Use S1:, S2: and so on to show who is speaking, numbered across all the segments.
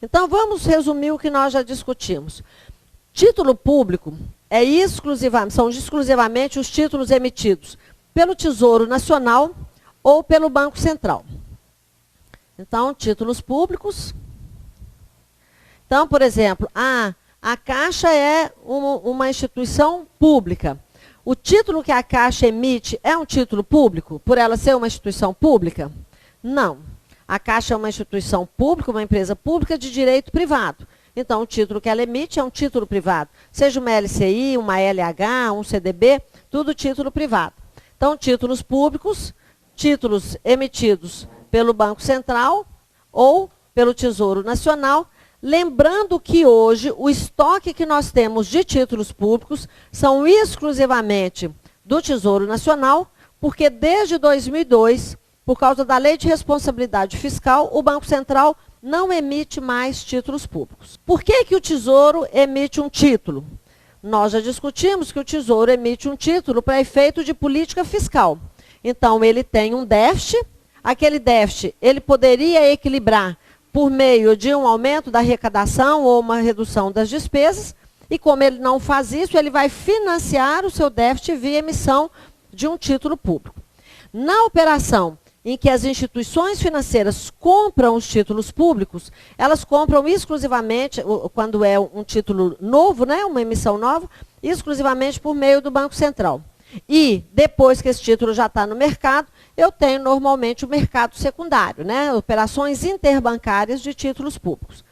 S1: Então, vamos resumir o que nós já discutimos. Título público são exclusivamente os títulos emitidos pelo Tesouro Nacional ou pelo Banco Central. Então, títulos públicos. Então, por exemplo, a Caixa é uma instituição pública. O título que a Caixa emite é um título público, por ela ser uma instituição pública? Não. A Caixa é uma instituição pública, uma empresa pública de direito privado. Então, o título que ela emite é um título privado. Seja uma LCI, uma LH, um CDB, tudo título privado. Então, títulos públicos, títulos emitidos pelo Banco Central ou pelo Tesouro Nacional. Lembrando que hoje o estoque que nós temos de títulos públicos são exclusivamente do Tesouro Nacional, porque desde 2002, por causa da Lei de Responsabilidade Fiscal, o Banco Central não emite mais títulos públicos. Por que que o Tesouro emite um título? Nós já discutimos que o Tesouro emite um título para efeito de política fiscal. Então, ele tem um déficit, aquele déficit ele poderia equilibrar por meio de um aumento da arrecadação ou uma redução das despesas, e como ele não faz isso, ele vai financiar o seu déficit via emissão de um título público. Na operação em que as instituições financeiras compram os títulos públicos, elas compram exclusivamente, quando é um título novo, né, uma emissão nova, exclusivamente por meio do Banco Central. E depois que esse título já está no mercado, eu tenho normalmente o mercado secundário, né, operações interbancárias de títulos públicos.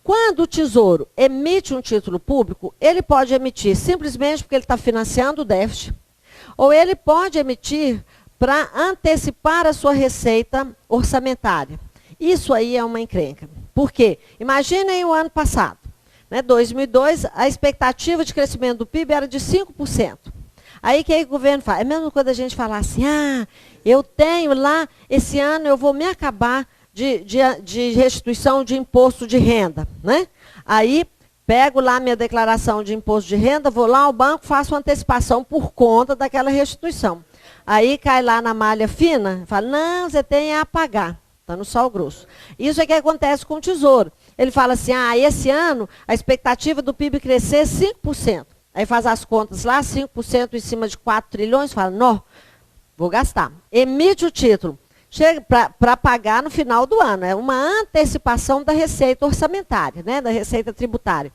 S1: Quando o Tesouro emite um título público, ele pode emitir simplesmente porque ele está financiando o déficit, ou ele pode emitir para antecipar a sua receita orçamentária. Isso aí é uma encrenca. Por quê? Imaginem o ano passado, né, 2002, a expectativa de crescimento do PIB era de 5%. Aí o que o governo faz? É mesmo quando a gente fala assim, eu tenho lá, esse ano eu vou me acabar de restituição de imposto de renda, né? Aí pego lá minha declaração de imposto de renda, vou lá ao banco, faço uma antecipação por conta daquela restituição. Aí cai lá na malha fina, fala, não, você tem a pagar, está no sal grosso. Isso é que acontece com o Tesouro. Ele fala assim, esse ano a expectativa do PIB crescer é 5%. Aí faz as contas lá, 5% em cima de 4 trilhões, fala, não, vou gastar. Emite o título, chega para pagar no final do ano. É uma antecipação da receita orçamentária, né, da receita tributária.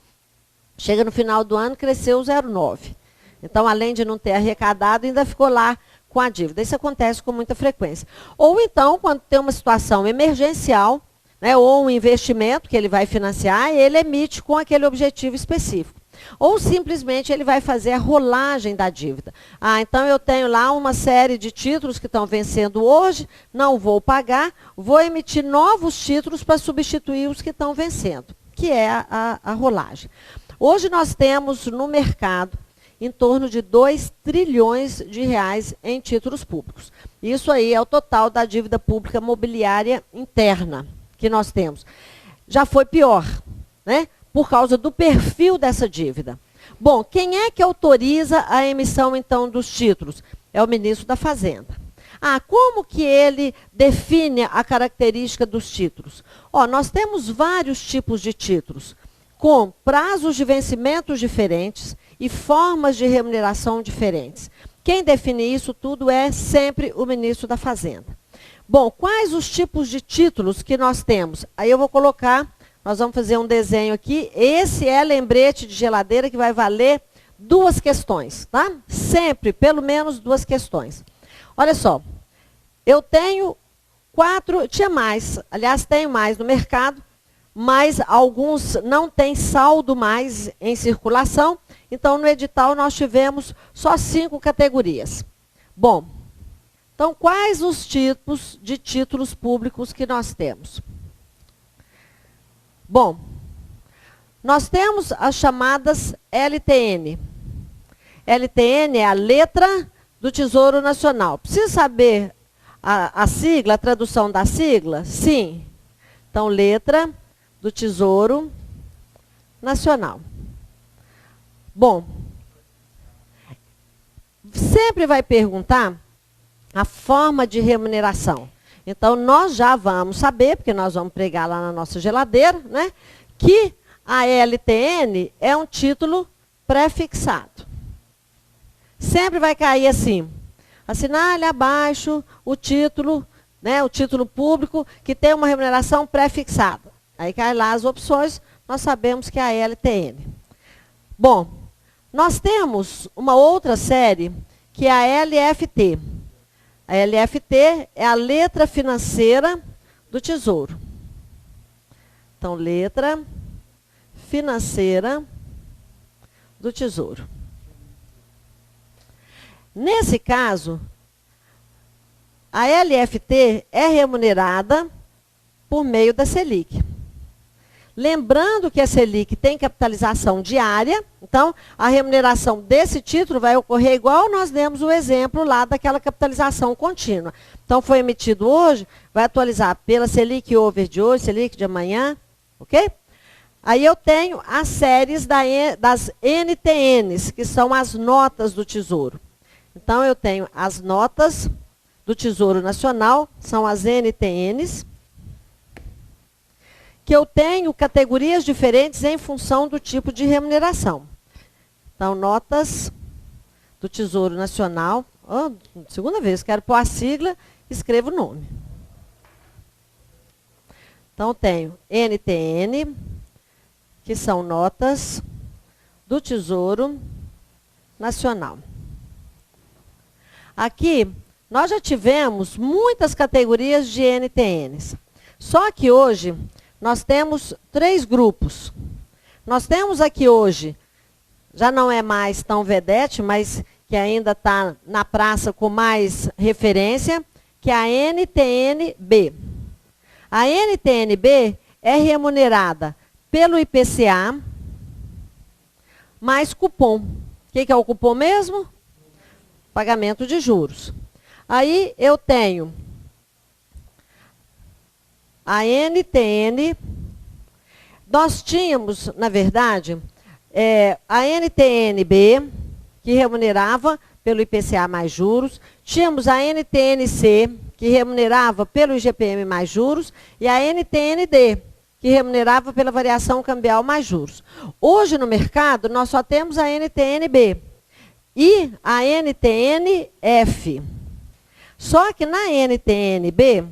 S1: Chega no final do ano, cresceu 0,9. Então, além de não ter arrecadado, ainda ficou lá com a dívida. Isso acontece com muita frequência. Ou então, quando tem uma situação emergencial, né, ou um investimento que ele vai financiar, ele emite com aquele objetivo específico. Ou simplesmente ele vai fazer a rolagem da dívida. Então eu tenho lá uma série de títulos que estão vencendo hoje, não vou pagar, vou emitir novos títulos para substituir os que estão vencendo, que é a rolagem. Hoje nós temos no mercado em torno de 2 trilhões de reais em títulos públicos. Isso aí é o total da dívida pública mobiliária interna que nós temos. Já foi pior, né? Por causa do perfil dessa dívida. Bom, quem é que autoriza a emissão, então, dos títulos? É o ministro da Fazenda. Como que ele define a característica dos títulos? Nós temos vários tipos de títulos, com prazos de vencimentos diferentes e formas de remuneração diferentes. Quem define isso tudo é sempre o ministro da Fazenda. Bom, quais os tipos de títulos que nós temos? Aí eu vou colocar... Nós vamos fazer um desenho aqui. Esse é lembrete de geladeira que vai valer 2 questões, tá? Sempre, pelo menos 2 questões. Olha só, eu tenho 4, tinha mais, aliás, tenho mais no mercado, mas alguns não têm saldo mais em circulação, então no edital nós tivemos só 5 categorias. Bom, então quais os tipos de títulos públicos que nós temos? Bom, nós temos as chamadas LTN. LTN é a letra do Tesouro Nacional. Precisa saber a sigla, a tradução da sigla? Sim. Então, letra do Tesouro Nacional. Bom, sempre vai perguntar a forma de remuneração. Então, nós já vamos saber, porque nós vamos pregar lá na nossa geladeira, né, que a LTN é um título pré-fixado. Sempre vai cair assim, assinale abaixo o título, né, o título público que tem uma remuneração pré-fixada. Aí cai lá as opções, nós sabemos que é a LTN. Bom, nós temos uma outra série que é a LFT. A LFT é a letra financeira do Tesouro. Então, letra financeira do Tesouro. Nesse caso, a LFT é remunerada por meio da Selic. Lembrando que a Selic tem capitalização diária, então a remuneração desse título vai ocorrer igual nós demos o exemplo lá daquela capitalização contínua. Então foi emitido hoje, vai atualizar pela Selic over de hoje, Selic de amanhã, ok? Aí eu tenho as séries das NTNs, que são as notas do Tesouro. Então eu tenho as notas do Tesouro Nacional, são as NTNs, que eu tenho categorias diferentes em função do tipo de remuneração. Então, notas do Tesouro Nacional. Oh, segunda vez, quero pôr a sigla, escrevo o nome. Então, tenho NTN, que são notas do Tesouro Nacional. Aqui, nós já tivemos muitas categorias de NTNs. Só que hoje nós temos 3 grupos. Nós temos aqui hoje, já não é mais tão vedete, mas que ainda está na praça com mais referência, que é a NTN-B. A NTN-B é remunerada pelo IPCA mais cupom. O que é o cupom mesmo? Pagamento de juros. Aí eu tenho a NTN, nós tínhamos, na verdade, a NTN-B, que remunerava pelo IPCA mais juros, tínhamos a NTN-C, que remunerava pelo IGPM mais juros, e a NTN-D, que remunerava pela variação cambial mais juros. Hoje no mercado, nós só temos a NTN-B e a NTN-F. Só que na NTN-B,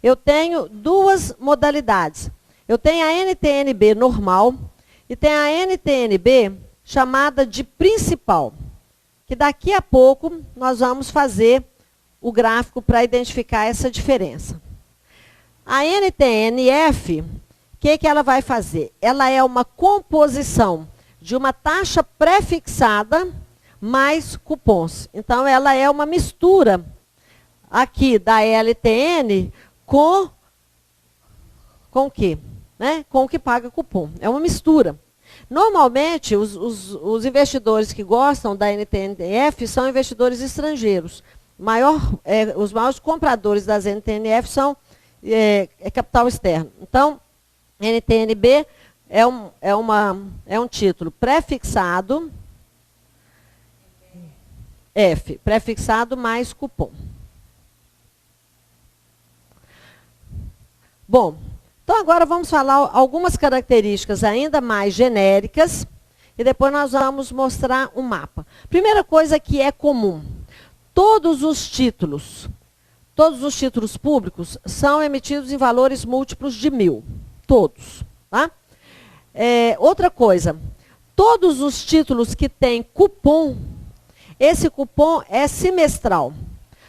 S1: eu tenho 2 modalidades. Eu tenho a NTN-B normal e tenho a NTN-B chamada de principal, que daqui a pouco nós vamos fazer o gráfico para identificar essa diferença. A NTN-F, o que ela vai fazer? Ela é uma composição de uma taxa pré-fixada mais cupons. Então, ela é uma mistura aqui da LTN com o quê? Né? Com o que paga cupom. É uma mistura. Normalmente, os investidores que gostam da NTNF são investidores estrangeiros. Os maiores compradores das NTNF são capital externo. Então, NTNB é um título pré-fixado, F, pré-fixado mais cupom. Bom, então agora vamos falar algumas características ainda mais genéricas e depois nós vamos mostrar um mapa. Primeira coisa que é comum, todos os títulos públicos são emitidos em valores múltiplos de 1.000, todos. Tá? Outra coisa, todos os títulos que têm cupom, esse cupom é semestral,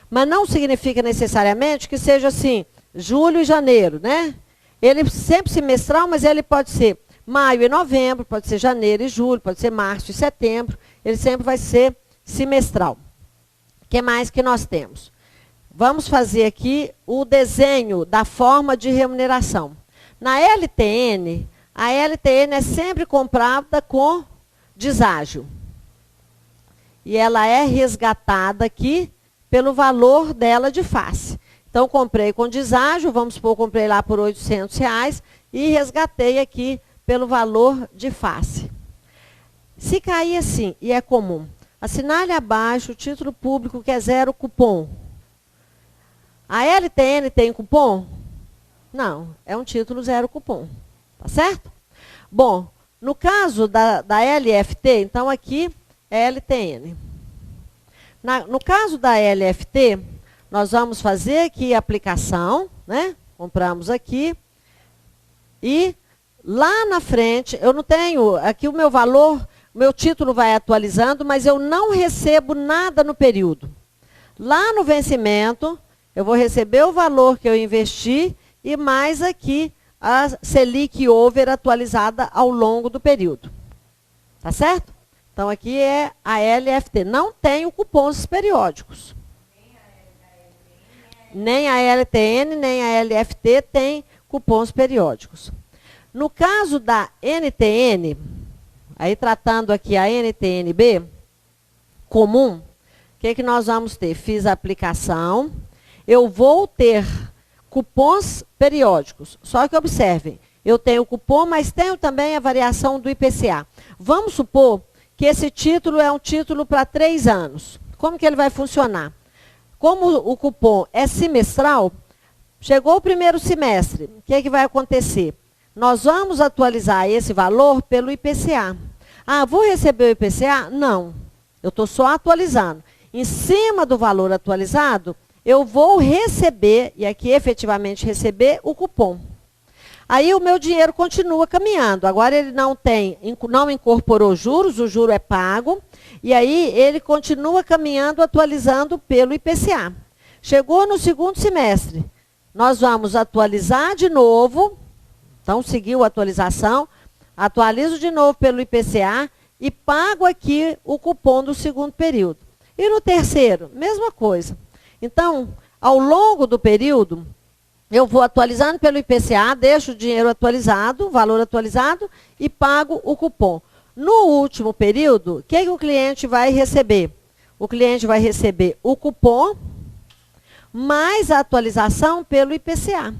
S1: mas não significa necessariamente que seja assim, julho e janeiro, né? Ele sempre semestral, mas ele pode ser maio e novembro, pode ser janeiro e julho, pode ser março e setembro, ele sempre vai ser semestral. O que mais que nós temos? Vamos fazer aqui o desenho da forma de remuneração. Na LTN, a LTN é sempre comprada com deságio. E ela é resgatada aqui pelo valor dela de face. Então, comprei com deságio, vamos supor, comprei lá por R$800 e resgatei aqui pelo valor de face. Se cair assim, e é comum, assinale abaixo o título público que é 0 cupom. A LTN tem cupom? Não, é um título zero cupom. Tá certo? Bom, no caso da LFT, então aqui é LTN. No caso da LFT, nós vamos fazer aqui a aplicação, né? Compramos aqui. E lá na frente, eu não tenho, aqui o meu valor, o meu título vai atualizando, mas eu não recebo nada no período. Lá no vencimento, eu vou receber o valor que eu investi e mais aqui a Selic Over atualizada ao longo do período. Tá certo? Então aqui é a LFT. Não tem cupons periódicos. Nem a LTN, nem a LFT tem cupons periódicos. No caso da NTN, aí tratando aqui a NTNB comum, o que nós vamos ter? Fiz a aplicação, eu vou ter cupons periódicos. Só que observem, eu tenho cupom, mas tenho também a variação do IPCA. Vamos supor que esse título é um título para 3 anos. Como que ele vai funcionar? Como o cupom é semestral, chegou o primeiro semestre, o que vai acontecer? Nós vamos atualizar esse valor pelo IPCA. Ah, vou receber o IPCA? Não, eu estou só atualizando. Em cima do valor atualizado, eu vou receber, e aqui efetivamente receber, o cupom. Aí o meu dinheiro continua caminhando. Agora ele não incorporou juros, o juro é pago, e aí ele continua caminhando, atualizando pelo IPCA. Chegou no segundo semestre, nós vamos atualizar de novo, então seguiu a atualização, atualizo de novo pelo IPCA e pago aqui o cupom do segundo período. E no terceiro, mesma coisa. Então, ao longo do período, eu vou atualizando pelo IPCA, deixo o dinheiro atualizado, o valor atualizado, e pago o cupom. No último período, o que o cliente vai receber? O cliente vai receber o cupom, mais a atualização pelo IPCA.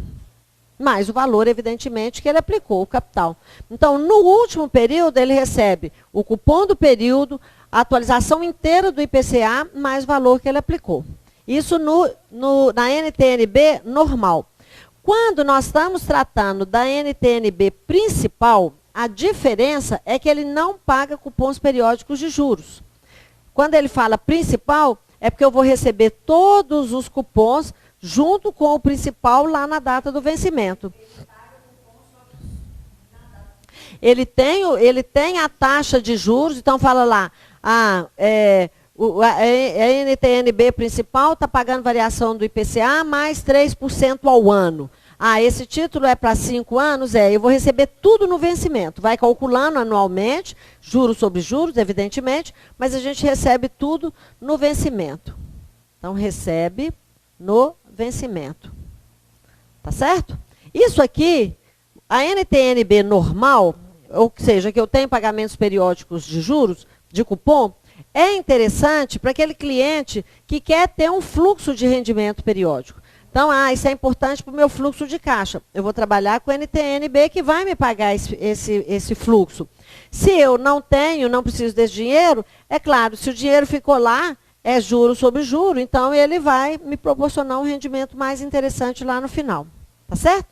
S1: Mais o valor, evidentemente, que ele aplicou, o capital. Então, no último período, ele recebe o cupom do período, a atualização inteira do IPCA, mais o valor que ele aplicou. Isso na NTNB normal. Quando nós estamos tratando da NTNB principal, a diferença é que ele não paga cupons periódicos de juros. Quando ele fala principal, é porque eu vou receber todos os cupons junto com o principal lá na data do vencimento. Ele tem a taxa de juros, então fala lá, a NTNB principal está pagando variação do IPCA mais 3% ao ano. Ah, esse título é para 5 anos? Eu vou receber tudo no vencimento. Vai calculando anualmente, juros sobre juros, evidentemente, mas a gente recebe tudo no vencimento. Então, recebe no vencimento. Tá certo? Isso aqui, a NTNB normal, ou seja, que eu tenho pagamentos periódicos de juros, de cupom, é interessante para aquele cliente que quer ter um fluxo de rendimento periódico. Então, isso é importante para o meu fluxo de caixa. Eu vou trabalhar com o NTNB que vai me pagar esse fluxo. Se eu não tenho, não preciso desse dinheiro, é claro, se o dinheiro ficou lá, é juro sobre juro, então ele vai me proporcionar um rendimento mais interessante lá no final. Tá certo?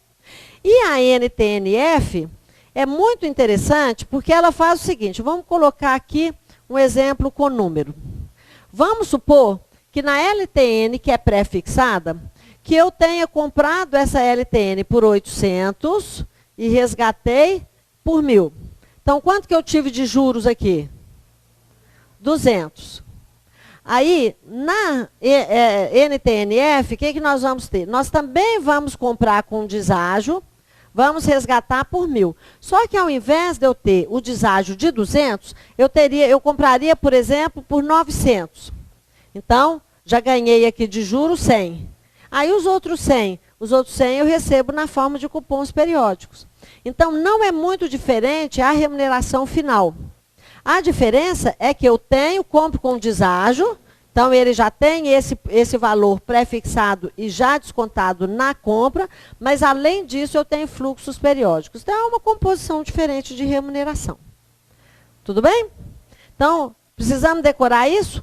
S1: E a NTNF é muito interessante porque ela faz o seguinte, vamos colocar aqui um exemplo com número. Vamos supor que na LTN, que é pré-fixada, que eu tenha comprado essa LTN por 800 e resgatei por 1.000. Então, quanto que eu tive de juros aqui? 200. Aí, na NTNF, o que nós vamos ter? Nós também vamos comprar com deságio, vamos resgatar por 1.000. Só que ao invés de eu ter o deságio de 200, eu compraria, por exemplo, por 900. Então, já ganhei aqui de juros 100. Aí os outros 100 eu recebo na forma de cupons periódicos. Então, não é muito diferente a remuneração final. A diferença é que eu compro com deságio, então ele já tem esse valor pré-fixado e já descontado na compra, mas além disso eu tenho fluxos periódicos. Então, é uma composição diferente de remuneração. Tudo bem? Então, precisamos decorar isso?